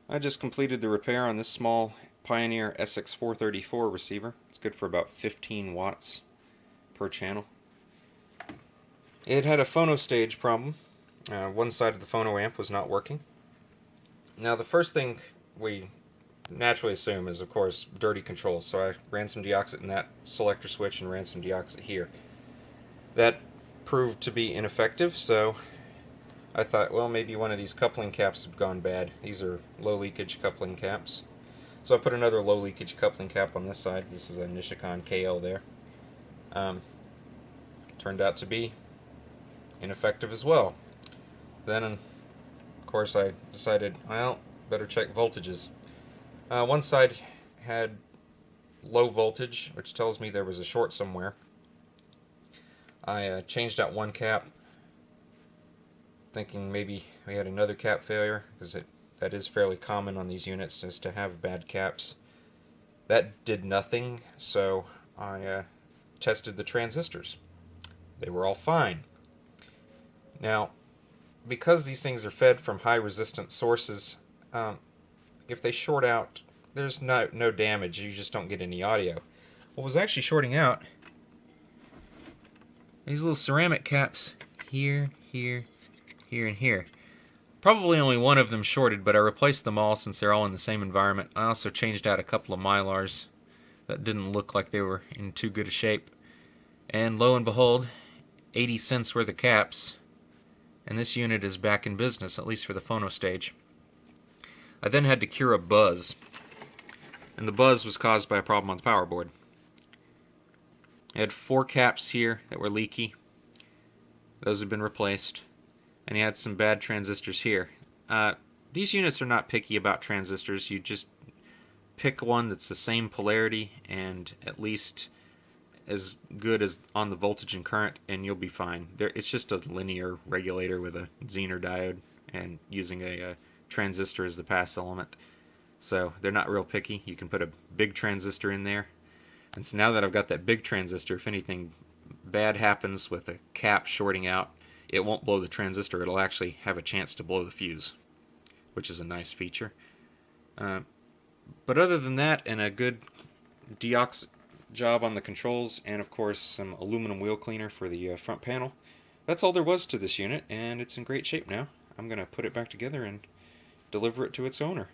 I just completed the repair on this small Pioneer SX-434 receiver. It's good for about 15 watts per channel. It had a phono stage problem. One side of the phono amp was not working. Now the first thing we naturally assume is, of course, dirty controls. So I ran some deoxit in that selector switch and ran some deoxit here. That proved to be ineffective, so I thought, well, maybe one of these coupling caps had gone bad. These are low leakage coupling caps. So I put another low leakage coupling cap on this side. This is a Nishikon KL there. Turned out to be ineffective as well. Then, of course, I decided, well, better check voltages. One side had low voltage, which tells me there was a short somewhere. I changed out one cap, thinking maybe we had another cap failure, because that is fairly common on these units, just to have bad caps. That did nothing, so I tested the transistors. They were all fine. Now, because these things are fed from high resistance sources, if they short out, there's no damage. You just don't get any audio. What was actually shorting out, these little ceramic caps here, here, here, and here. Probably only one of them shorted, but I replaced them all since they're all in the same environment. I also changed out a couple of Mylars that didn't look like they were in too good a shape. And lo and behold, 80 cents worth of caps, and this unit is back in business, at least for the phono stage. I then had to cure a buzz, and the buzz was caused by a problem on the power board. I had 4 caps here that were leaky. Those have been replaced. And you had some bad transistors here. These units are not picky about transistors. You just pick one that's the same polarity and at least as good as on the voltage and current, and you'll be fine. It's just a linear regulator with a Zener diode and using a transistor as the pass element. So they're not real picky. You can put a big transistor in there. And so now that I've got that big transistor, if anything bad happens with a cap shorting out, it won't blow the transistor. It'll actually have a chance to blow the fuse, which is a nice feature. But other than that, and a good deoxit job on the controls, and of course some aluminum wheel cleaner for the front panel, that's all there was to this unit, and it's in great shape now. I'm going to put it back together and deliver it to its owner.